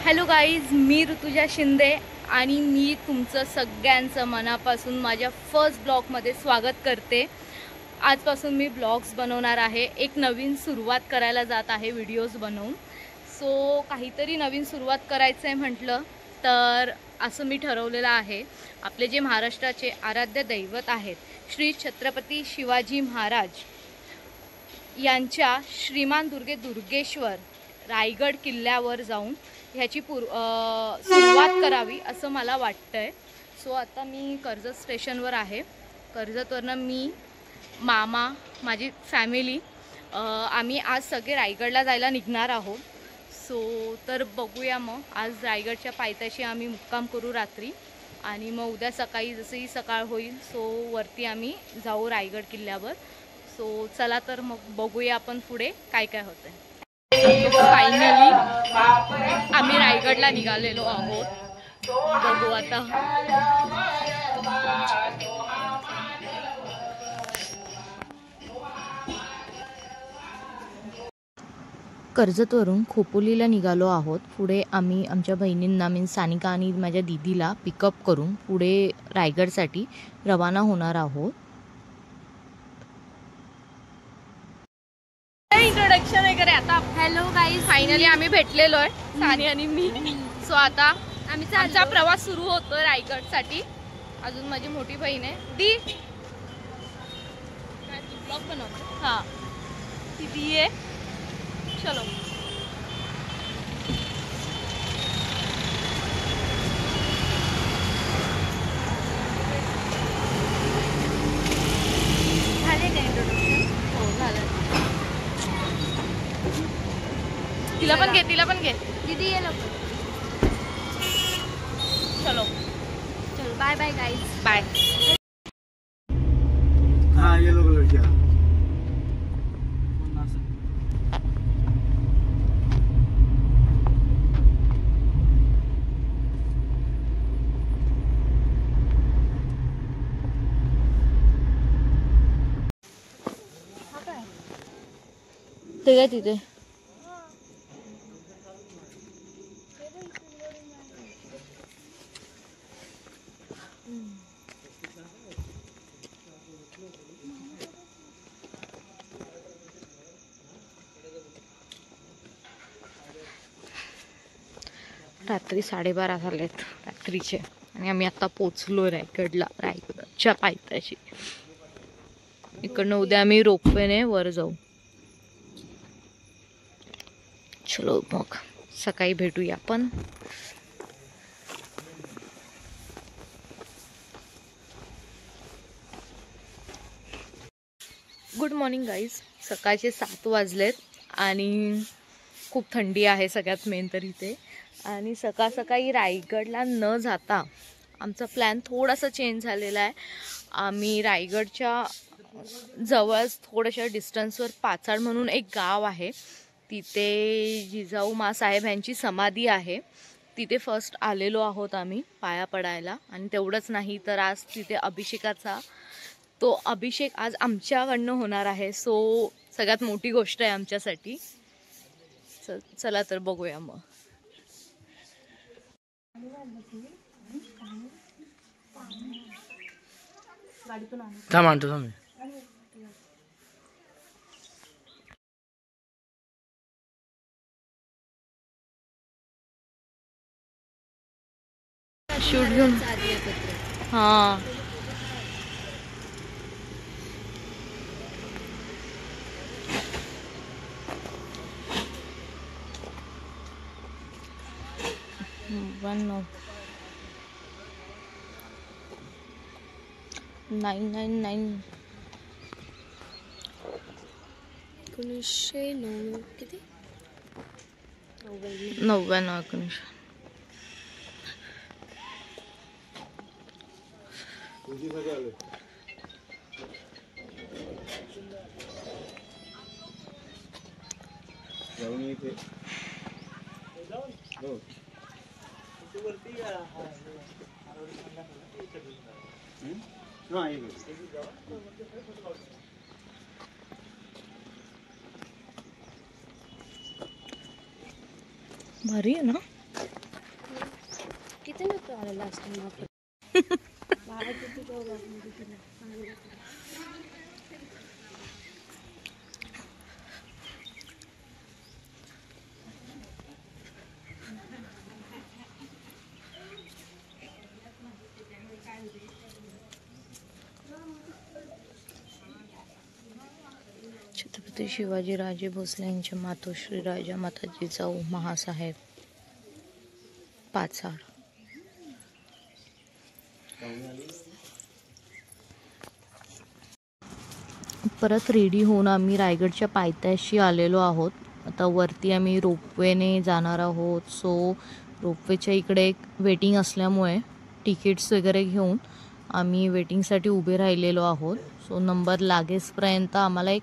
Hello guys, मी ऋतुजा शिंदे आणि मी तुमचं सगळ्यांचं मनापासून माझ्या फर्स्ट ब्लॉगमध्ये स्वागत करते। आजपासून मी ब्लॉग्स बनवणार आहे। एक नवीन सुरुवात करायला जात आहे व्हिडिओज बनवून। सो काहीतरी नवीन सुरुवात करायचं आहे म्हटलं तर असं मी ठरवलेलं आहे। आपले जे महाराष्ट्राचे आराध्य दैवत आहेत श्री छत्रपती शिवाजी महाराज यांच्या श्रीमान दुर्गेश्वर रायगड किल्ल्यावर जाऊन ह्याची सुरुवात करावी असं मला वाटतंय। सो आता मी कर्जत स्टेशनवर आहे। कर्जतवरनं मी, मामा, माझी फॅमिली आम्ही आज सगळे रायगडला जायला निघणार आहोत। सो तर बघूया, मग आज रायगडच्या पायथ्याशी आम्ही मुक्काम करू रात्री आणि मग उद्या सकाळी जसंही सकाळ होईल सो वरती आम्ही जाऊ रायगड किल्ल्यावर। सो चला तर मग बघूया आपण पुढे काय काय होतंय। फायनली आम्ही रायगडला निघालेलो आहोत। बघू आता। कर्जतवरून खोपोलीला निघालो आहोत। पुढे आम्ही आमच्या बहिणींना सानिका आणि माझ्या दीदीला पिकअप करून पुढे रायगडसाठी रवाना होणार आहोत। इंट्रोडक्शन वगैरे आता। हॅलो गाईज, फायनली आम्ही भेटलेलो आहे, सानी आणि मी। सो आता आमचा प्रवास सुरू होतो रायगडसाठी। अजून माझी मोठी बहीण आहे दी, काय तू ब्लॉग बनवतो? हां, ती दी आहे। चलो झाले का इंट्रोडक्शन? हो झालं। तिला पण घे, तिला पण घे। दीदी ये लवकर। चलो चलो बाय बाय गाईज, बाय। हाँ येलो कलर की ते काय तिथे रात्री 12:30 झालेत रात्रीचे आणि आम्ही आता पोचलो रायगडला, रायगडच्या पायथ्याशी। इकडनं उद्या आम्ही रोपवेने वर जाऊ। चलो मग सकाळी भेटूया आपण। गुड मॉर्निंग गाईज, सकाळचे 7 वाजलेत आणि खूप थंडी आहे सगळ्यात मेन तर इथे। आणि सकाळी रायगडला न जाता आमचा प्लॅन थोडासा चेंज झालेला आहे। आम्ही रायगडच्या जवळच थोड्याशा डिस्टन्सवर पाचाड म्हणून एक गाव आहे, तिथे जिजाऊ माँसाहेब यांची समाधी आहे। तिथे फर्स्ट आलेलो आहोत आम्ही पाया पडायला। आणि तेवढंच नाही तर आज तिथे अभिषेकाचा तो अभिषेक आज आमच्याकडनं होणार आहे। सो सगळ्यात मोठी गोष्ट आहे आमच्यासाठी। चला तर बघूया मग। थांब आणतो थांब। शूट घेऊन हां वन 999 1909 किती 99 भारी आहे ना। इथे नव्हतं आलं लास्ट टाइम आपण. छत्रपती शिवाजीराजे भोसले यांच्या मातोश्री राजा माता जिजाऊ महासाहेब पाचाड. परत रेडी होऊन आम्ही रायगडच्या पायथ्याशी आलेलो आहोत. आता वरती आम्ही रोपवेने जाणार आहोत. सो रोपवेच्या इकडे एक वेटिंग असल्यामुळे तिकीट्स वगैरे घेऊन आम्ही वेटिंगसाठी उभे राहिलेलो आहोत. सो नंबर लागेसपर्यंत आम्हाला एक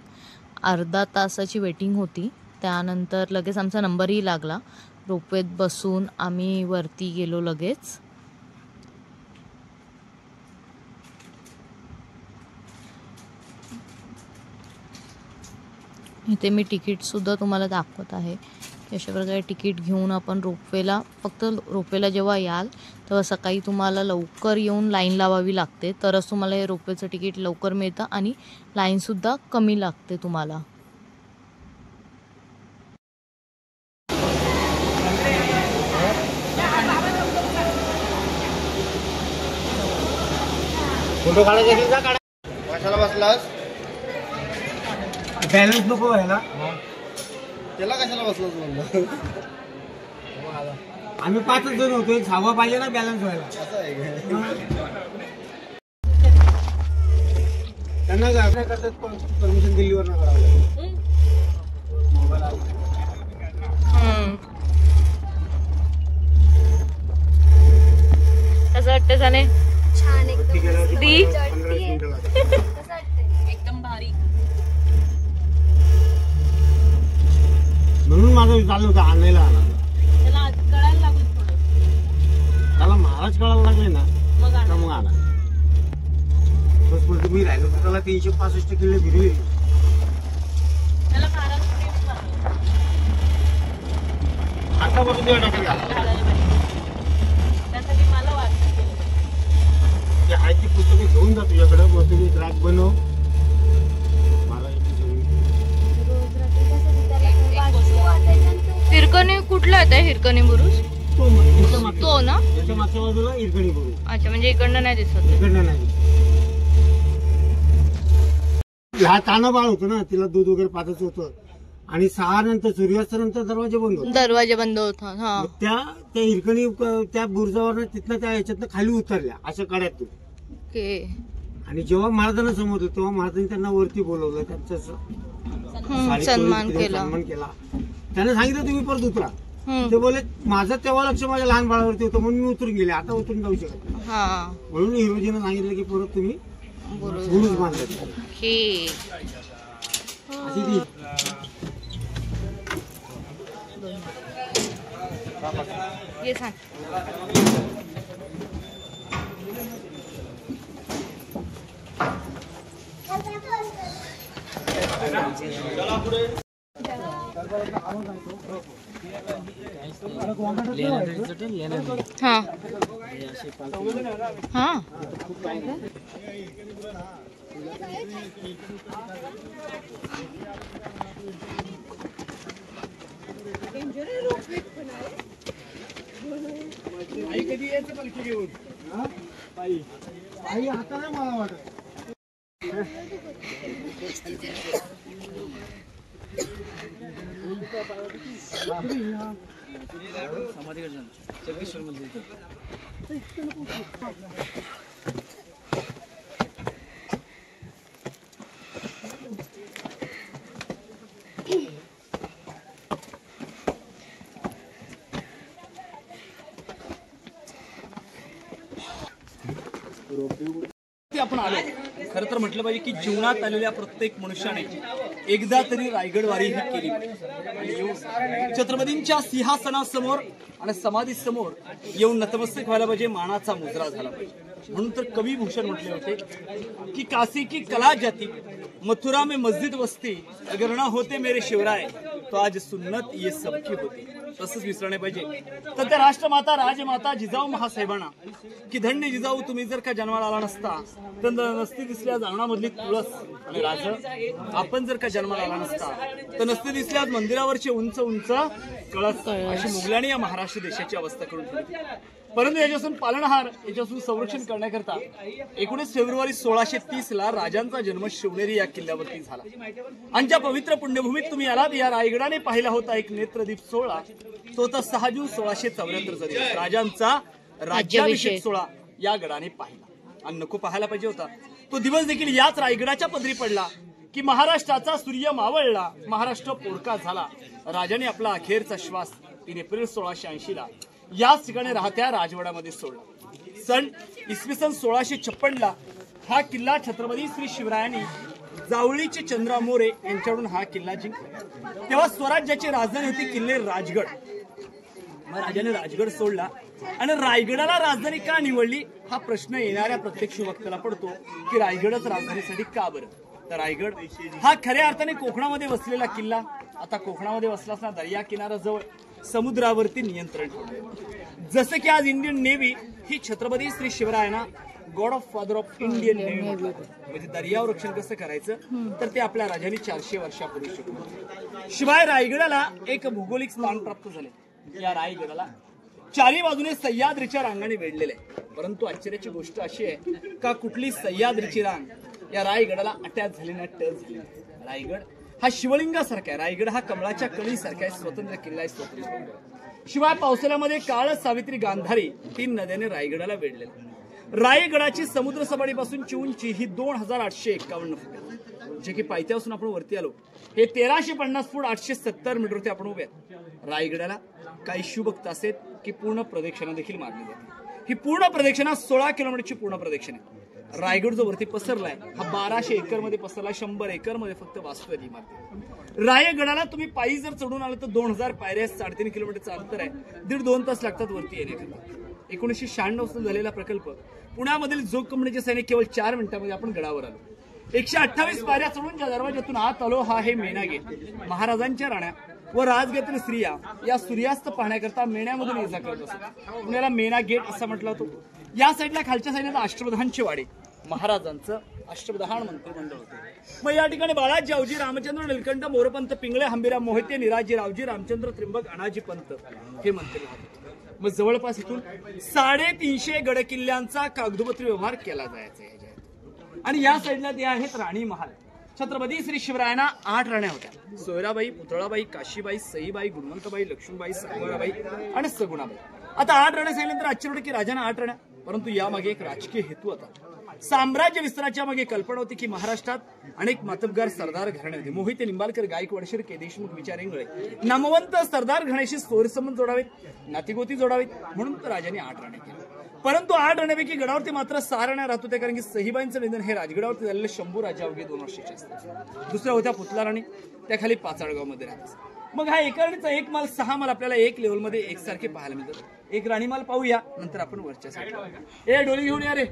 अर्धा तासाची वेटिंग होती. त्यानंतर लगेच आमचा नंबरही लागला. रोपवेत बसून आम्ही वरती गेलो लगेच. इथे मी तिकीटसुद्धा तुम्हाला दाखवत आहे. अशा प्रकारे तिकीट घेऊन आपण रोपवेला, फक्त रोपवेला जेव्हा याल तेव्हा सकाळी तुम्हाला लवकर येऊन लाईन लावावी लागते, तरच तुम्हाला हे रोपवेचं तिकीट लवकर मिळतं आणि लाईनसुद्धा कमी लागते तुम्हाला. फोटो काढायचे जा काढा. कशाला बसलास? बॅलन्स नको व्हायला. त्याला कशाला बसलास म्हणलं? आम्ही 5 जण होतो, एक 6वा पाहिजे ना बॅलन्स व्हायला. असं आहे त्यांना काय करतात, परमिशन दिल्लीवर ना करावं लागेल. कसं वाटतं जाणे? छान एकदम दी एकदम भारी. म्हणून माझं चालू होतं आणायला. त्याला कळायला लागू थोडं. त्याला महाराज कळायला लागले ना मग आणा. बस पण तुम्ही राहिलो तर त्याला 365 किलो भिडली. त्याला महाराज आता बसून देवा टाकायला त्यासाठी मला वाटतं ते आहे ती पुस्तके घेऊन जा तुझ्याकडे. मग तुम्ही ट्रॅक बनव. मला हिरकणी कुठला आहे? त्या हिरकणी बुरुज तो ना, त्याच्या मागच्या बाजूला हिरकणी बुरुज. अच्छा, म्हणजे इकडनं नाही दिसत. इकडनं नाही. हा ताना बाळ होतं ना, तिला दूध वगैरे पाजायचं होतं. आणि 6 नंतर सूर्यास्तानंतर दरवाजे बंद होते. दरवाजा बंद होता. हा, त्या हिरकणी त्या बुरुजावर तिथनं त्या याच्यातनं खाली उतरल्या अशा कड्यातून. ओके. आणि जेव्हा महाराजांना समजलं तेव्हा महाराजांनी त्यांना वरती बोलवलं. त्यांचा सन्मान केला. त्यांना सांगितलं तुम्ही परत उतरा. ते बोले माझं तेव्हा लक्ष माझ्या लहान बाळावरती होतं म्हणून मी उतरून गेले. आता उतरून जाऊ शकत नाही. म्हणून हिरोजीनं सांगितलं की परत तुम्ही बुरुज बांधायचं. अशी ती ये सांग. हाँ हाँ आई कधी यायचं पालखी घेऊन? आई आता नाही मला वाटत. आपण आलो. खरं तर म्हटलं पाहिजे की जीवनात आलेल्या प्रत्येक मनुष्याने एकदा तरी रायगड वारी ही केली पाहिजे. छत्रपतींच्या सिंहासनासमोर आणि समाधीसमोर येऊन नतमस्तक व्हायला पाहिजे, मानाचा मुजरा झाला पाहिजे. म्हणून तर कवी भूषण म्हटले होते की काशी की कला जाती मथुरा में मस्जिद वस्ती अगर ना होते मेरे शिवराय तो आज सुन्नत ये सबकी होती. तसंच विसरणे पाहिजे. तर त्या राष्ट्रमाता राजमाता जिजाऊ महासाहेबांना की धन्य जिजाऊ, तुम्ही जर का जन्माला आला नसता तर नसती दिसल्या अंगणामधली तुळस आणि राज, आपण जर का जन्माला आला नसता तर नसते दिसल्या मंदिरावरचे उंच उंच कळस, अशी मुघलांनी या महाराष्ट्र देशाची अवस्था करून ठेवली. परंतु याच्यापासून पालनहार, याच्यापासून संरक्षण करण्याकरता 19 फेब्रुवारी 1630 ला राजांचा जन्म शिवनेरी या किल्ल्यावरती झाला. आणि ज्या पवित्र पुण्यभूमीत तुम्ही आलात या रायगडाने पाहिला होता एक नेत्रदीप सोहळा, तो तर 6 जून 1674 राजांचा राज्याभिषेक सोहळा या गडाने पाहिला. आणि नको पाहायला पाहिजे होता तो दिवस देखील याच रायगडाच्या पदरी पडला की महाराष्ट्राचा सूर्य मावळला, महाराष्ट्र पोरका झाला. राजाने आपला अखेरचा श्वास 3 एप्रिल 1680 ला याच ठिकाणी राहत्या राजवाड्यामध्ये सोडला. सन इसवी सन 1656 ला हा किल्ला छत्रपती श्री शिवरायांनी जावळीचे चंद्रा मोरे यांच्याकडून हा किल्ला जिंकला. तेव्हा स्वराज्याची राजधानी होती किल्ले राजगड. मग राजाने राजगड सोडला आणि रायगडाला राजधानी का निवडली हा प्रश्न येणाऱ्या प्रत्येक वक्ताला पडतो की रायगडच राजधानीसाठी का बरं. तर रायगड हा खऱ्या अर्थाने कोकणामध्ये वसलेला किल्ला. आता कोकणामध्ये वसला असला दर्या किनाऱ्याजवळ समुद्रावरती नियंत्रण ठेवलं. जसं की आज इंडियन नेव्ही ही छत्रपती श्री शिवरायांना god of father of Indian navy म्हणजे दर्यावर रक्षण कसं करायचं तर ते आपल्या राजांनी 400 वर्षापूर्वी शिकवलं. शिवाय रायगडाला एक भौगोलिक स्थान प्राप्त झाले. या रायगडाला चारी बाजूने सह्याद्रीच्या रांगाने वेढलेले आहे. परंतु आश्चर्याची गोष्ट अशी आहे का कुठली सह्याद्रीची रांग या रायगडाला अटॅच झाली ना, टच झाली. रायगड हा शिवलिंगासारखा आहे. रायगड हा कमळाच्या कळीसारखा आहे. स्वतंत्र किल्ला आहे, स्वतंत्र. शिवाय पावसाळ्यामध्ये काळ, सावित्री, गांधारी 3 नद्याने रायगडाला वेढलेले. रायगडाची समुद्र सपाटीपासूनची उंची ही 2851 फूट, जे की पायथ्यापासून आपण वरती आलो हे 1350 फूट 870 मीटरवरती आपण उभे आहेत. रायगडाला काही शुभक्त असेल की पूर्ण प्रदक्षिणा देखील मारली जाते. ही पूर्ण प्रदक्षिणा 16 किलोमीटरची पूर्ण प्रदक्षिणा आहे. रायगड जो वरती पसरलाय हा 1200 एकर मध्ये पसरला, 100 एकर मध्ये फक्त वास्तव्य इमारती. रायगडाला तुम्ही पायी जर चढून आलं तर 2000 पायऱ्या, 3.5 किलोमीटरचं अंतर आहे. 1.5-2 तास लागतात वरती येण्याकरता. 1996 साली झालेला प्रकल्प पुण्यामधील जोग कंपनीच्या सैन्य केवळ 4 मिनिटांमध्ये आपण गडावर आलो. 128 पायऱ्या चढून ज्या दरवाज्यातून आत आलो हा हे मेना गेट. महाराजांच्या राण्या व राजगेतील स्त्रिया या सूर्यास्त पाहण्याकरता मेण्यामधून ये जा करत असतात. पुण्याला मेना गेट असं म्हटलं होतं. या साईडला खालच्या साईडला अष्टप्रधानचे वाडे, महाराजांचं अष्टप्रधान मंत्रिमंडळ होते. मग या ठिकाणी बाळाजी, अवजी, रामचंद्र, नीलकंठ, मोरपंत, पिंगळे, हंबीराम मोहिते, निराजी, रावजी, रामचंद्र, त्रिंबक, अनाजी पंत हे मंत्री होते. मग जवळपास इथून 350 गडकिल्ल्यांचा कागदोपत्री व्यवहार केला जायचा. आणि या साईडला ते आहेत राणी महाल. छत्रपती श्री शिवरायांना 8 राण्या होत्या. सोयराबाई, पुतळाबाई, काशीबाई, सईबाई, गुणवंतबाई, लक्ष्मीबाई, सावळाबाई आणि सगुणाबाई. आता 8 राण्या सांगितल्यानंतर आश्चर्य की राजांना 8 राण्या, परंतु यामागे एक राजकीय हेतू होता. साम्राज्य विस्ताराच्या मागे कल्पना होती की महाराष्ट्रात अनेक मातब्बर सरदार घराणे होते. मोहिते, निंबाळकर, गायकवाड, शिर्के, देशमुख, विचार, इंगळे नामवंत सरदार घराण्याशी सोयीसंबंध जोडावेत, नातीगोती जोडावेत म्हणून राजाने 8 राण्या केल्या. परंतु 8 राण्यापैकी गडावरती मात्र 6 राण्या राहत होत्या, कारण की सहीबाईंचं निधन हे राजगडावरती झालेले शंभू राजा अवघे 2 वर्षाचे असतात. दुसऱ्या होत्या पुतला राणी, त्या खाली पाचाळगाव मध्ये राहतात. मग हा एका राणीचा एक माल 6 माल आपल्याला एक लेवलमध्ये एकसारखे पाहायला मिळतात. एक राणी माल पाहूया, नंतर आपण वरच्या साईडला. डोली घेऊन या रे.